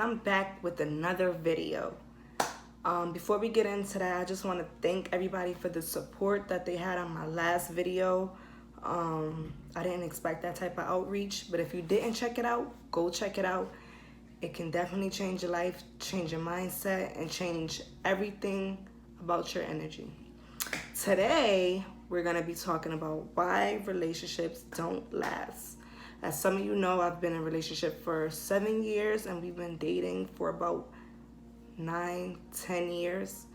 I'm back with another video. Before we get into that, I just want to thank everybody for the support that they had on my last video. I didn't expect that type of outreach, but if you didn't check it out, go check it out. It can definitely change your life, change your mindset, and change everything about your energy. Today, we're going to be talking about why relationships don't last. As some of you know, I've been in a relationship for 7 years and we've been dating for about 9-10 years.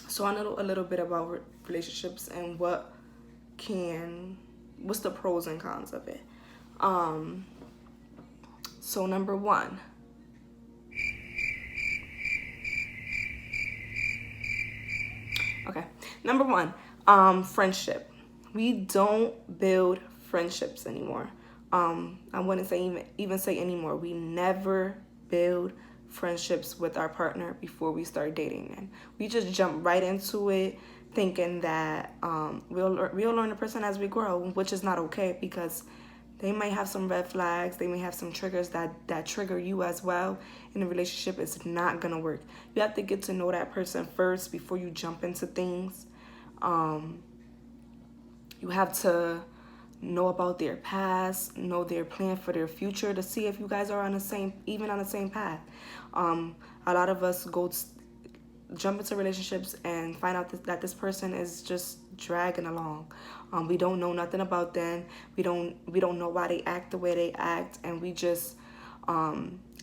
So I know a little bit about relationships and what's the pros and cons of it. So number one, friendship. We don't build friendships anymore. I wouldn't say even say anymore. We never build friendships with our partner before we start dating them. We just jump right into it thinking that we'll learn the person as we grow, which is not okay because they might have some red flags. They may have some triggers that trigger you as well. In a relationship, it's not going to work. You have to get to know that person first before you jump into things. You have to know about their past, know their plan for their future to see if you guys are on the same path. A lot of us jump into relationships and find out that this person is just dragging along. We don't know nothing about them. We don't know why they act the way they act, and we just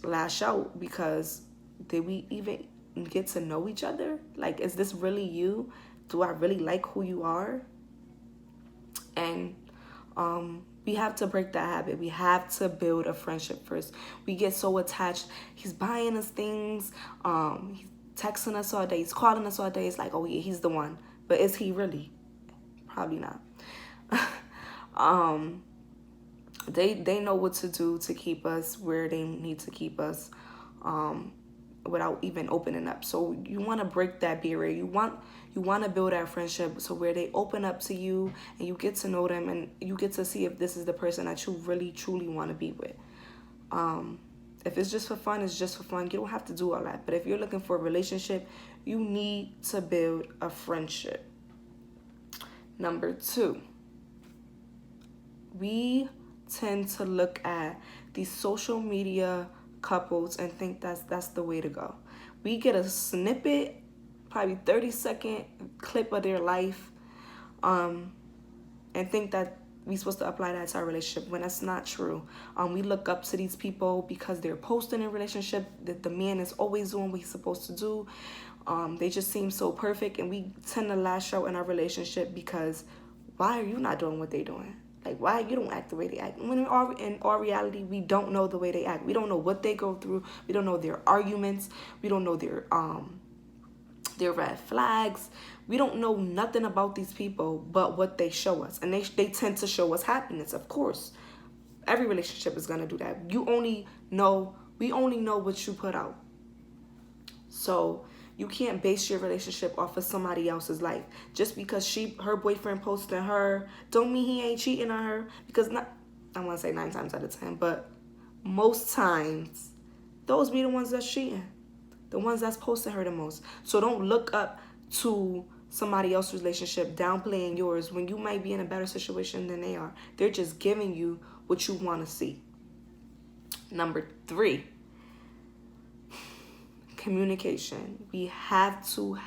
lash out because did we even get to know each other? Like, is this really you? Do I really like who you are? And we have to break that habit. We have to build a friendship first. We get so attached. He's buying us things. He's texting us all day. He's calling us all day. It's like, oh yeah, he's the one. But is he really? Probably not. They know what to do to keep us where they need to keep us without even opening up. So you want to break that barrier. You want to build that friendship so where they open up to you and you get to know them and you get to see if this is the person that you really truly want to be with. If it's just for fun, it's just for fun. You don't have to do all that. But if you're looking for a relationship, you need to build a friendship. Number 2, we tend to look at these social media couples and think that's the way to go. We get a snippet, probably 30-second clip of their life, and think that we're supposed to apply that to our relationship when that's not true. We look up to these people because they're posting in a relationship that the man is always doing what he's supposed to do. They just seem so perfect, and we tend to lash out in our relationship because why are you not doing what they're doing? Like, why you don't act the way they act? When in our reality, we don't know the way they act. We don't know what they go through. We don't know their arguments. We don't know their red flags. We don't know nothing about these people but what they show us. And they tend to show us happiness, of course. Every relationship is going to do that. We only know what you put out. So you can't base your relationship off of somebody else's life. Just because her boyfriend posted her, don't mean he ain't cheating on her. Because I want to say 9 times out of 10, but most times, those be the ones that's cheating. The ones that's posting her the most. So don't look up to somebody else's relationship, downplaying yours when you might be in a better situation than they are. They're just giving you what you want to see. Number 3. Communication. We have to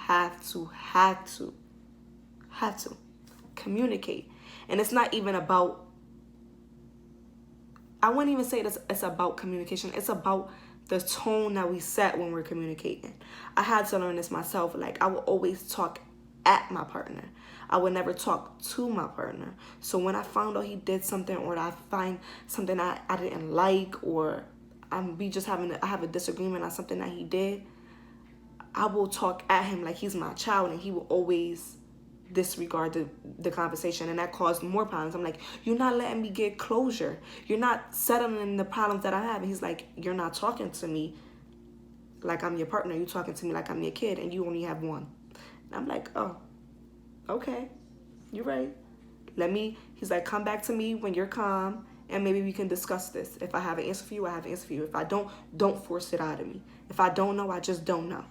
communicate. And it's not even about, I wouldn't even say it's about communication. It's about the tone that we set when we're communicating. I had to learn this myself. Like, I will always talk at my partner. I would never talk to my partner. So when I found out he did something, or I find something I didn't like, or I have a disagreement on something that he did, I will talk at him like he's my child, and he will always disregard the conversation, and that caused more problems. I'm like, you're not letting me get closure. You're not settling the problems that I have. And he's like, you're not talking to me like I'm your partner. You're talking to me like I'm your kid, and you only have one. And I'm like, oh, okay, you're right. He's like, come back to me when you're calm and maybe we can discuss this. If I have an answer for you, I have an answer for you. If I don't force it out of me. If I don't know, I just don't know.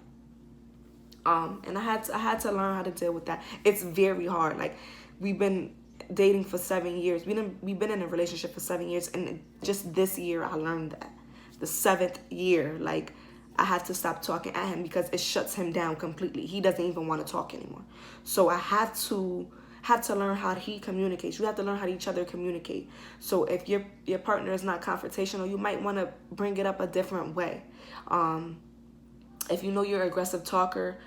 And I had to learn how to deal with that. It's very hard. Like, we've been dating for 7 years. We've been in a relationship for 7 years, and just this year I learned that. The 7th year, like, I have to stop talking at him because it shuts him down completely. He doesn't even want to talk anymore. So I have to learn how he communicates. You have to learn how each other communicate. So if your partner is not confrontational, you might want to bring it up a different way. If you know you're an aggressive talker,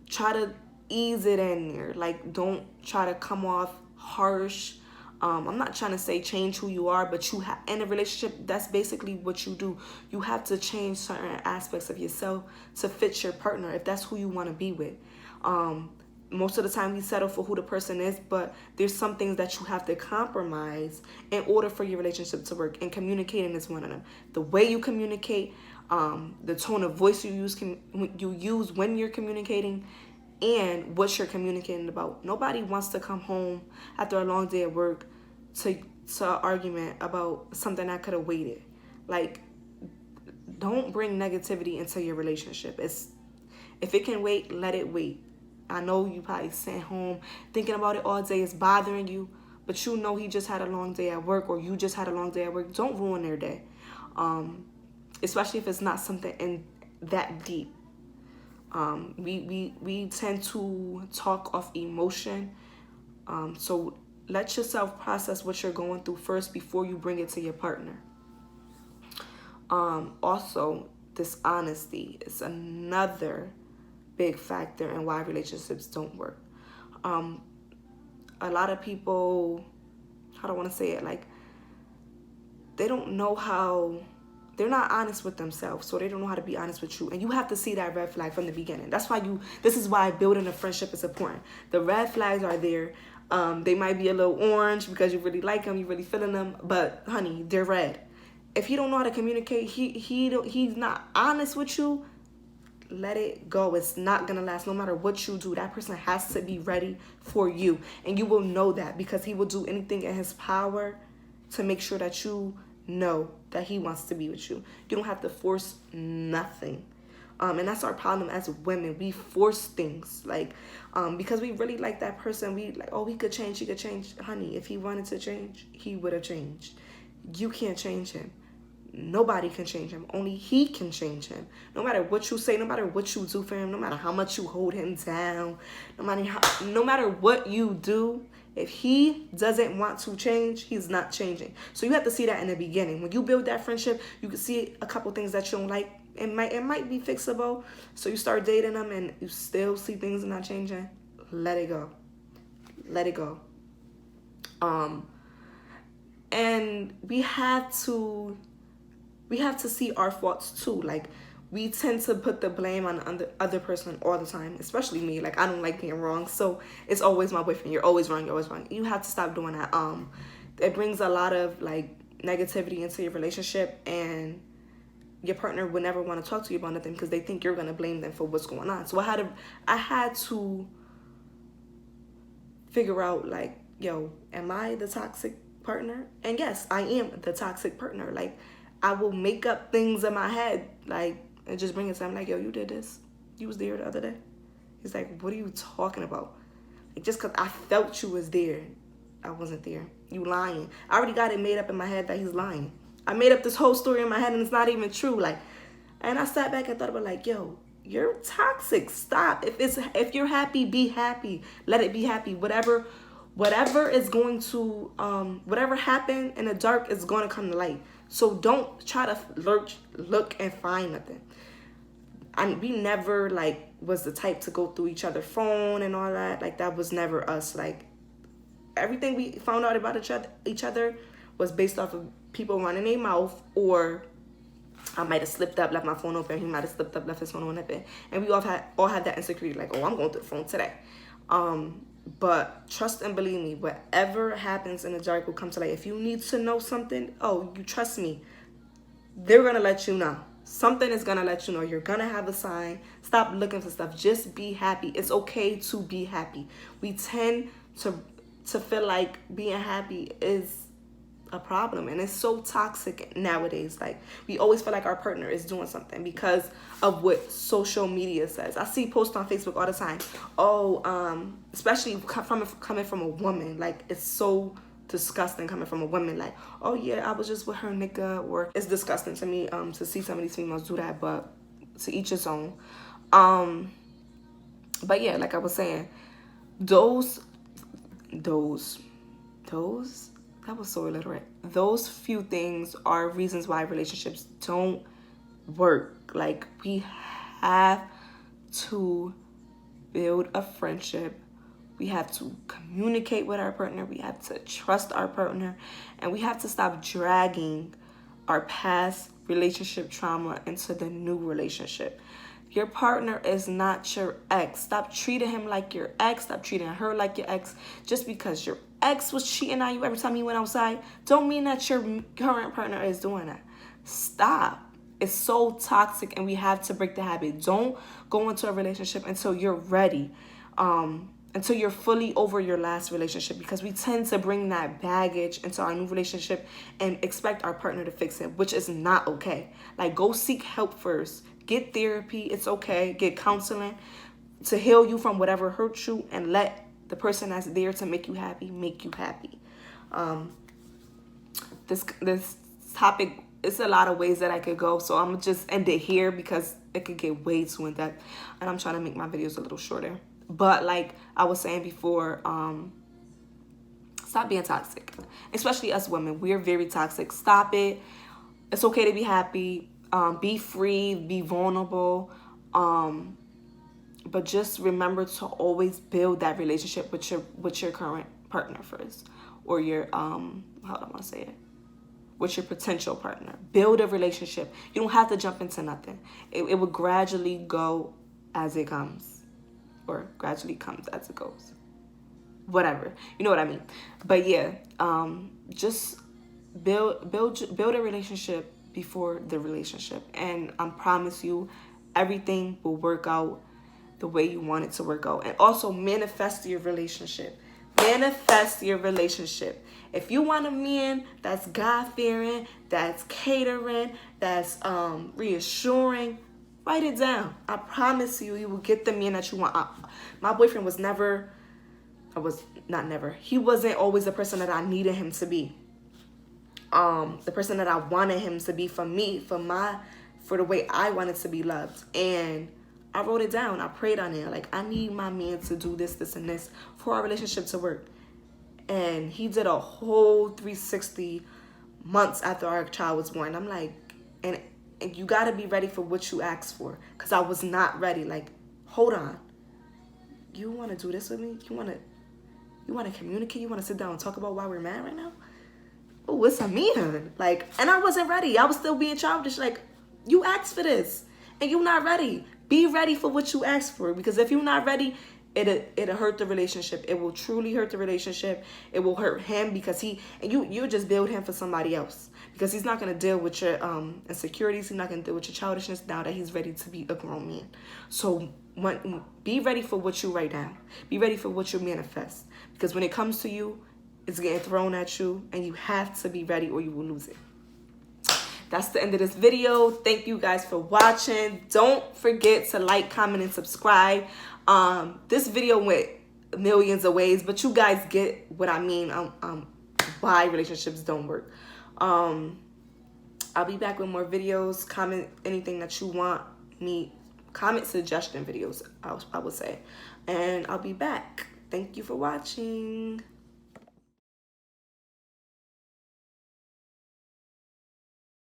try to ease it in there. Like, don't try to come off harsh. I'm not trying to say change who you are, but in a relationship, that's basically what you do. You have to change certain aspects of yourself to fit your partner if that's who you want to be with. Most of the time we settle for who the person is, but there's some things that you have to compromise in order for your relationship to work, and communicating is one of them. The way you communicate, the tone of voice you use when you're communicating, and what you're communicating about. Nobody wants to come home after a long day at work to an argument about something that could have waited. Like, don't bring negativity into your relationship. If it can wait, let it wait. I know you probably sitting home thinking about it all day. It's bothering you, but you know he just had a long day at work, or you just had a long day at work. Don't ruin their day, especially if it's not something that deep. We tend to talk off emotion. So let yourself process what you're going through first before you bring it to your partner. Also, dishonesty is another big factor in why relationships don't work. A lot of people, how do I want to say it? Like, they don't know how. They're not honest with themselves, so they don't know how to be honest with you. And you have to see that red flag from the beginning. This is why building a friendship is important. The red flags are there. They might be a little orange because you really like them, you really feeling them, but honey, they're red. If he don't know how to communicate, he's not honest with you, let it go. It's not gonna last. No matter what you do, that person has to be ready for you. And you will know that because he will do anything in his power to make sure that you know that he wants to be with you. You don't have to force nothing. And that's our problem as women. We force things, like, because we really like that person. We like, oh, he could change, he could change. Honey, if he wanted to change, he would have changed. You can't change him. Nobody can change him. Only he can change him. No matter what you say, no matter what you do for him, no matter how much you hold him down, no matter what you do, if he doesn't want to change, he's not changing. So you have to see that in the beginning. When you build that friendship, you can see a couple things that you don't like. It might be fixable. So you start dating them and you still see things not changing. Let it go. Let it go. And we have to see our faults too. Like, we tend to put the blame on the other person all the time, especially me. Like, I don't like being wrong, so it's always my boyfriend. You're always wrong. You're always wrong. You have to stop doing that. It brings a lot of like negativity into your relationship, and your partner would never want to talk to you about nothing because they think you're gonna blame them for what's going on. So I had to figure out, like, yo, am I the toxic partner? And yes, I am the toxic partner. Like, I will make up things in my head, like, and just bring it to him, like, yo, you did this. You was there the other day. He's like, what are you talking about? Like, just because I felt you was there, I wasn't there. You lying. I already got it made up in my head that he's lying. I made up this whole story in my head and it's not even true. Like, and I sat back and thought about, like, yo, you're toxic. Stop. If you're happy, be happy. Let it be happy. Whatever is going to whatever happened in the dark is going to come to light. So don't try to look and find nothing. We never, like, was the type to go through each other's phone and all that. Like, that was never us. Like, everything we found out about each other was based off of people running their mouth, or I might have slipped up, left my phone open. He might have slipped up, left his phone open. And we all had that insecurity, like, oh, I'm going through the phone today. But trust and believe me, whatever happens in the dark will come to light. If you need to know something, oh, you trust me, they're going to let you know. Something is going to let you know. You're going to have a sign. Stop looking for stuff. Just be happy. It's okay to be happy. We tend to feel like being happy is a problem, and it's so toxic nowadays. Like, we always feel like our partner is doing something because of what social media says. I see posts on Facebook all the time. Oh, especially coming from a woman. Like, it's so disgusting coming from a woman. Like, oh yeah, I was just with her nigga. Or it's disgusting to me to see some of these females do that, but to each his own. But yeah, like I was saying, those that was so illiterate. Those few things are reasons why relationships don't work. Like, we have to build a friendship. We have to communicate with our partner. We have to trust our partner. And we have to stop dragging our past relationship trauma into the new relationship. Your partner is not your ex. Stop treating him like your ex. Stop treating her like your ex. Just because your ex was cheating on you every time you went outside, don't mean that your current partner is doing that. Stop. It's so toxic, and we have to break the habit. Don't go into a relationship until you're ready. Until you're fully over your last relationship, because we tend to bring that baggage into our new relationship and expect our partner to fix it, which is not okay. Like, go seek help first. Get therapy. It's okay. Get counseling to heal you from whatever hurt you, and let the person that's there to make you happy make you happy. This topic, it's a lot of ways that I could go, so I'm gonna just end it here because it could get way too in depth, and I'm trying to make my videos a little shorter. But like I was saying before, stop being toxic, especially us women. We're very toxic. Stop it. It's okay to be happy. Be free, be vulnerable, but just remember to always build that relationship with your current partner first, or your how do I want to say it? With your potential partner. Build a relationship. You don't have to jump into nothing. It will gradually go as it comes, or gradually comes as it goes. Whatever, you know what I mean. But yeah, just build a relationship before the relationship, and I promise you everything will work out the way you want it to work out. And also manifest your relationship. Manifest your relationship. If you want a man that's God-fearing, that's catering, that's reassuring, write it down. I promise you, you will get the man that you want. My boyfriend was never, he wasn't always the person that I needed him to be. The person that I wanted him to be for me, for the way I wanted to be loved. And I wrote it down. I prayed on it. Like, I need my man to do this, this, and this for our relationship to work. And he did a whole 360 months after our child was born. I'm like, and you got to be ready for what you asked for. Because I was not ready. Like, hold on. You want to do this with me? You want to communicate? You want to sit down and talk about why we're mad right now? Oh, it's a man. Like, and I wasn't ready. I was still being childish. Like, you asked for this and you're not ready. Be ready for what you asked for, because if you're not ready, it'll hurt the relationship. It will truly hurt the relationship. It will hurt him, because you just build him for somebody else, because he's not going to deal with your insecurities. He's not going to deal with your childishness now that he's ready to be a grown man. So be ready for what you write down. Be ready for what you manifest, because when it comes to you, it's getting thrown at you, and you have to be ready or you will lose it. That's the end of this video. Thank you guys for watching. Don't forget to like, comment, and subscribe. This video went millions of ways, but you guys get what I mean. Why relationships don't work. I'll be back with more videos. Comment anything that you want me. Comment suggestion videos, I would say. And I'll be back. Thank you for watching.